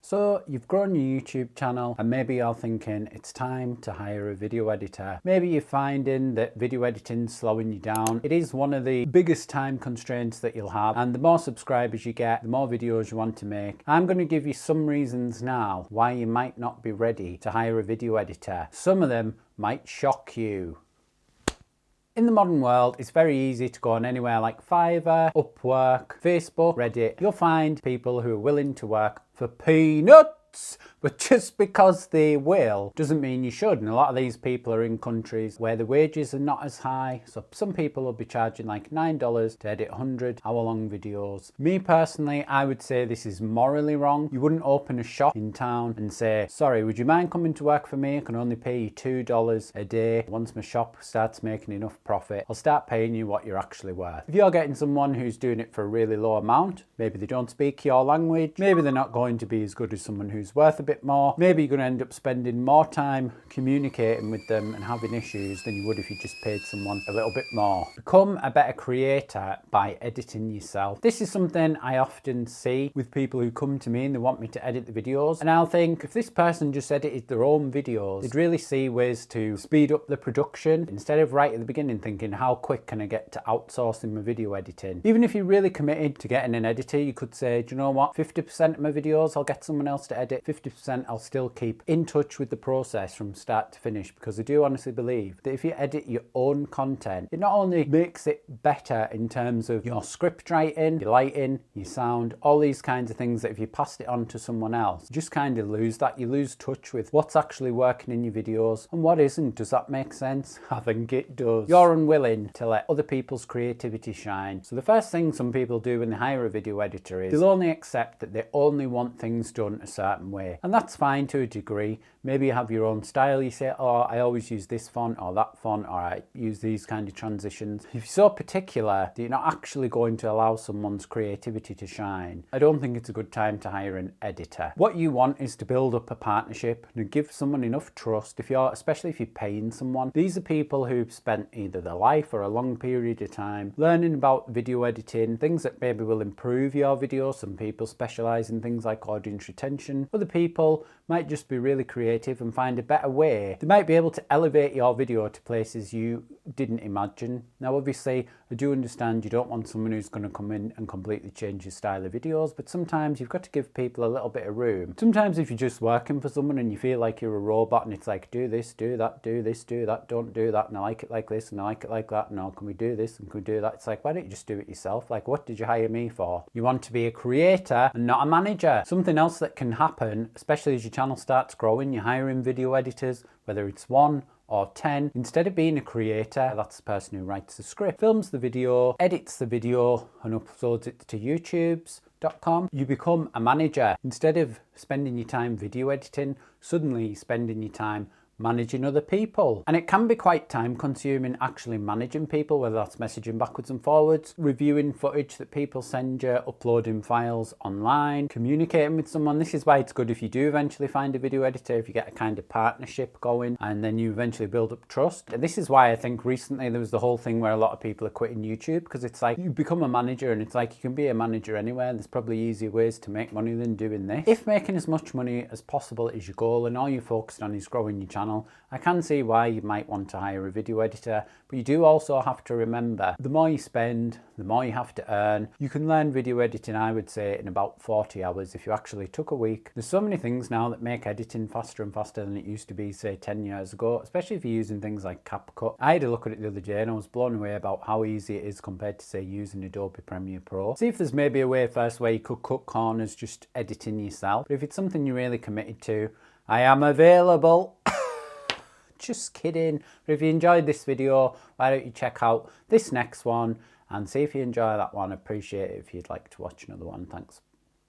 So you've grown your YouTube channel and maybe you're thinking it's time to hire a video editor. Maybe you're finding that video editing's slowing you down. It is one of the biggest time constraints that you'll have, and the more subscribers you get, the more videos you want to make. I'm going to give you some reasons now why you might not be ready to hire a video editor. Some of them might shock you. In the modern world, it's very easy to go on anywhere like Fiverr, Upwork, Facebook, Reddit. You'll find people who are willing to work for peanuts. But just because they will doesn't mean you should. And a lot of these people are in countries where the wages are not as high. So some people will be charging like $9 to edit 100-hour-long videos. Me personally, I would say this is morally wrong. You wouldn't open a shop in town and say, sorry, would you mind coming to work for me? I can only pay you $2 a day. Once my shop starts making enough profit, I'll start paying you what you're actually worth. If you're getting someone who's doing it for a really low amount, maybe they don't speak your language, maybe they're not going to be as good as someone who's worth a bit more. Maybe you're going to end up spending more time communicating with them and having issues than you would if you just paid someone a little bit more. Become a better creator by editing yourself. This is something I often see with people who come to me and they want me to edit the videos, and I'll think if this person just edited their own videos, they'd really see ways to speed up the production instead of right at the beginning thinking, how quick can I get to outsourcing my video editing? Even if you're really committed to getting an editor, you could say, do you know what, 50% of my videos I'll get someone else to edit, 50% I'll still keep in touch with the process from start to finish, because I do honestly believe that if you edit your own content, it not only makes it better in terms of your script writing, your lighting, your sound, all these kinds of things that if you passed it on to someone else, you just kind of lose that. You lose touch with what's actually working in your videos and what isn't. Does that make sense? I think it does. You're unwilling to let other people's creativity shine. So the first thing some people do when they hire a video editor is they'll only accept that they only want things done a certain way. And that's fine to a degree. Maybe you have your own style. You say, oh, I always use this font or that font, or I use these kind of transitions. If you're so particular that you're not actually going to allow someone's creativity to shine, I don't think it's a good time to hire an editor. What you want is to build up a partnership and give someone enough trust. Especially if you're paying someone, these are people who've spent either their life or a long period of time learning about video editing, things that maybe will improve your video. Some people specialize in things like audience retention. Other people might just be really creative and find a better way. They might be able to elevate your video to places you didn't imagine. Now, obviously, I do understand you don't want someone who's going to come in and completely change your style of videos, but sometimes you've got to give people a little bit of room. Sometimes if you're just working for someone and you feel like you're a robot and it's like, do this, do that, do this, do that, don't do that, and I like it like this, and I like it like that, no, can we do this, and can we do that? It's like, why don't you just do it yourself? Like, what did you hire me for? You want to be a creator and not a manager. Something else that can happen, especially as your channel starts growing, you're hiring video editors, whether it's 1 or 10. Instead of being a creator, that's the person who writes the script, films the video, edits the video and uploads it to YouTube's.com, you become a manager. Instead of spending your time video editing, suddenly you're spending your time managing other people. And it can be quite time consuming actually managing people, whether that's messaging backwards and forwards, reviewing footage that people send you, uploading files online, communicating with someone. This is why it's good if you do eventually find a video editor, if you get a kind of partnership going and then you eventually build up trust. And this is why I think recently there was the whole thing where a lot of people are quitting YouTube, because it's like you become a manager and it's like you can be a manager anywhere. There's probably easier ways to make money than doing this. If making as much money as possible is your goal and all you're focused on is growing your channel, I can see why you might want to hire a video editor, but you do also have to remember the more you spend, the more you have to earn. You can learn video editing, I would say, in about 40 hours if you actually took a week. There's so many things now that make editing faster and faster than it used to be, say, 10 years ago, especially if you're using things like CapCut. I had a look at it the other day and I was blown away about how easy it is compared to, say, using Adobe Premiere Pro. See if there's maybe a way first where you could cut corners just editing yourself. But if it's something you're really committed to, I am available. Just kidding. But if you enjoyed this video, why don't you check out this next one and see if you enjoy that one. I appreciate it if you'd like to watch another one. Thanks.